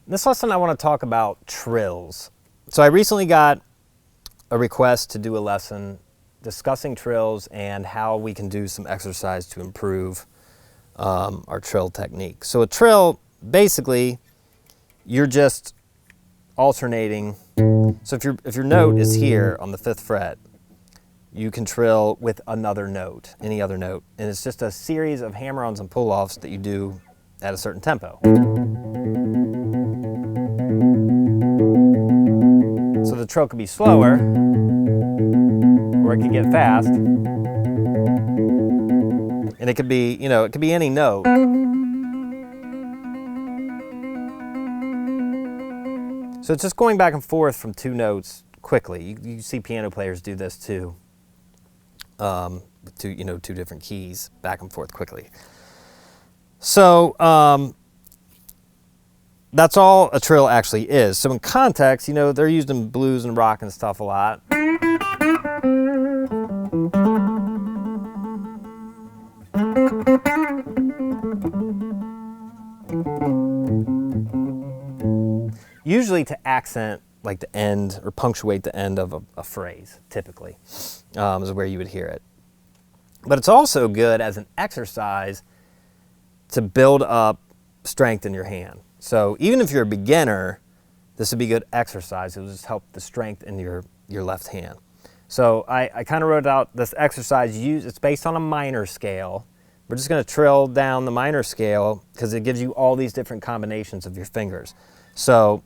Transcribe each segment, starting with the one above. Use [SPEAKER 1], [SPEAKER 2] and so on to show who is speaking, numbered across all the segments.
[SPEAKER 1] In this lesson I want to talk about trills. So I recently got a request to do a lesson discussing trills and how we can do some exercise to improve our trill technique. So a trill, basically, you're just alternating. So if your note is here on the 5th fret, you can trill with another note, any other note. And it's just a series of hammer-ons and pull-offs that you do at a certain tempo. So the trill could be slower, or it can get fast. And it could be, it could be any note. So it's just going back and forth from two notes quickly. You see piano players do this too. With two different keys, back and forth quickly. So that's all a trill actually is. So in context, they're used in blues and rock and stuff a lot. Usually to accent like the end or punctuate the end of a phrase, typically, is where you would hear it. But it's also good as an exercise to build up strength in your hand. So even if you're a beginner, this would be good exercise. It will just help the strength in your left hand. So I kind of wrote out this exercise. It's based on a minor scale. We're just going to trill down the minor scale because it gives you all these different combinations of your fingers. So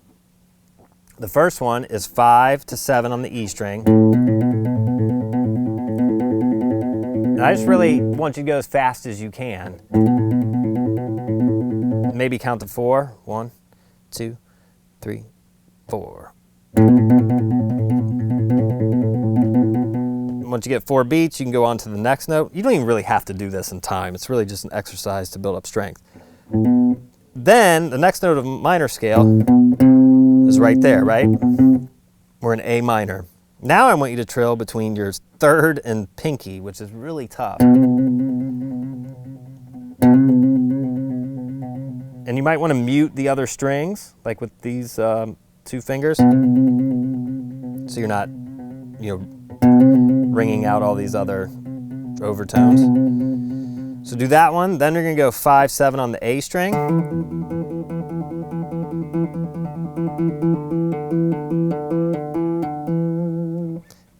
[SPEAKER 1] the first one is 5 to 7 on the E string. And I just really want you to go as fast as you can. Maybe count to 4. 1, 2, 3, 4. Once you get 4 beats, you can go on to the next note. You don't even really have to do this in time. It's really just an exercise to build up strength. Then the next note of minor scale is right there, right? We're in A minor. Now I want you to trill between your 3rd and pinky, which is really tough. And you might want to mute the other strings, like with these 2 fingers, so you're not, ringing out all these other overtones. So do that one, then you're going to go 5, 7 on the A string.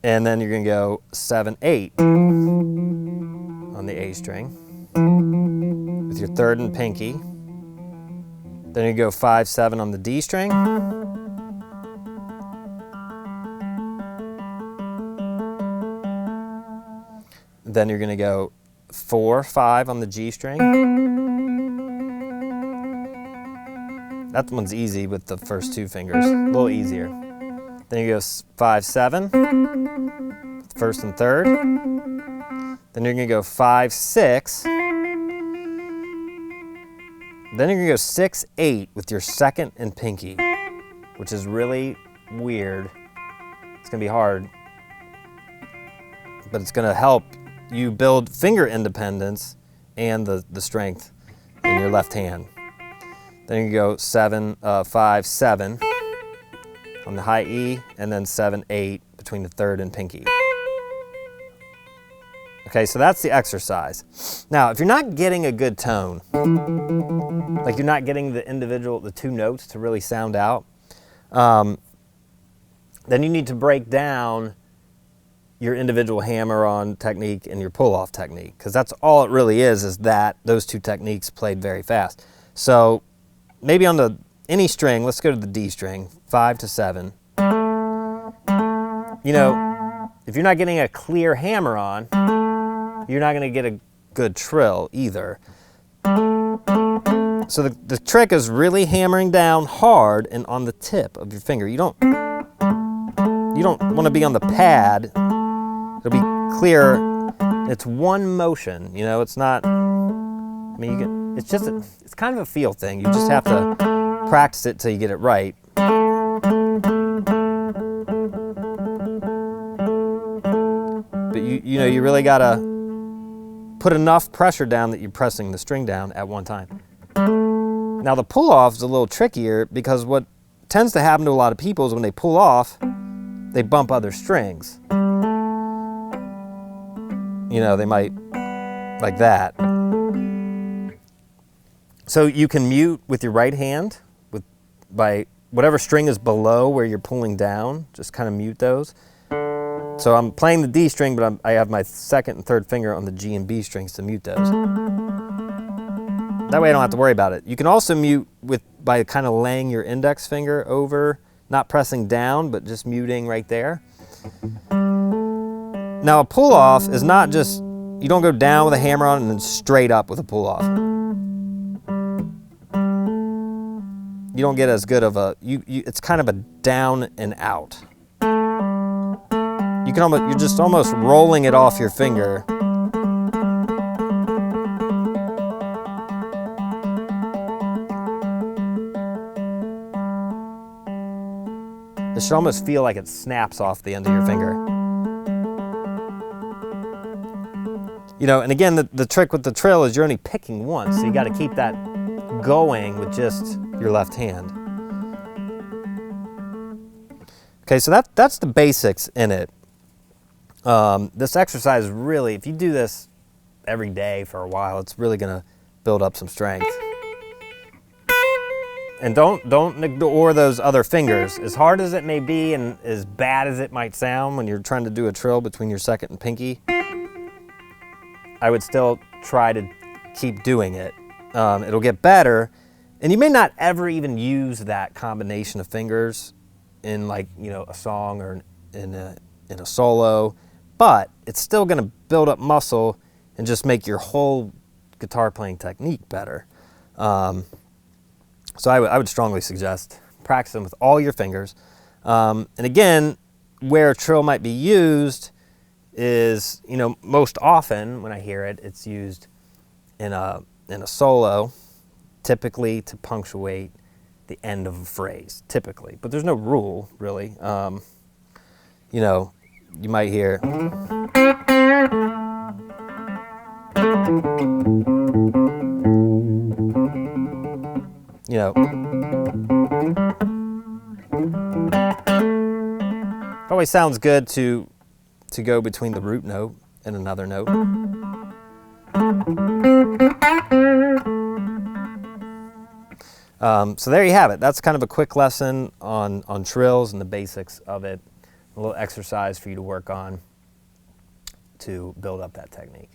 [SPEAKER 1] And then you're going to go 7, 8 on the A string with your 3rd and pinky. Then you go 5, 7 on the D string. Then you're going to go 4, 5 on the G string. That one's easy with the first 2 fingers, a little easier. Then you go 5, 7, 1st and 3rd. Then you're going to go 5, 6. Then you're going to go 6, 8 with your 2nd and pinky, which is really weird. It's going to be hard, but it's going to help you build finger independence and the strength in your left hand. Then you go 5, 7 on the high E, and then 7, 8 between the 3rd and pinky. Okay, so that's the exercise. Now, if you're not getting a good tone, like you're not getting the 2 notes to really sound out, then you need to break down your individual hammer-on technique and your pull-off technique, because that's all it really is that those 2 techniques played very fast. So maybe on any string, let's go to the D string, 5 to 7. If you're not getting a clear hammer-on, you're not going to get a good trill either. So the trick is really hammering down hard and on the tip of your finger. You don't want to be on the pad. It'll be clear. It's one motion. It's not. It's kind of a feel thing. You just have to practice it till you get it right. But you really gotta put enough pressure down that you're pressing the string down at one time. Now the pull off is a little trickier because what tends to happen to a lot of people is when they pull off, they bump other strings. You know, they might, like that. So you can mute with your right hand by whatever string is below where you're pulling down, just kind of mute those. So I'm playing the D string, but I have my second and third finger on the G and B strings to mute those. That way I don't have to worry about it. You can also mute by kind of laying your index finger over, not pressing down, but just muting right there. Now a pull off is not just, you don't go down with a hammer on and then straight up with a pull off. You don't get as good of a, it's kind of a down and out. You can almost, you're just almost rolling it off your finger. It should almost feel like it snaps off the end of your finger. You know, and again, the trick with the trill is you're only picking once, so you got to keep that going with just your left hand. Okay, so that's the basics in it. This exercise really, if you do this every day for a while, it's really going to build up some strength. And don't ignore those other fingers. As hard as it may be and as bad as it might sound when you're trying to do a trill between your second and pinky, I would still try to keep doing it. It'll get better. And you may not ever even use that combination of fingers in, like, you know, a song or in a solo, but it's still going to build up muscle and just make your whole guitar playing technique better. So I would strongly suggest practicing with all your fingers. And again, where trill might be used is, you know, most often when I hear it, it's used in a solo, typically to punctuate the end of a phrase, typically. But there's no rule, really. You know, you might hear, you know, it always sounds good to go between the root note and another note. So there you have it. That's kind of a quick lesson on trills and the basics of it. A little exercise for you to work on to build up that technique.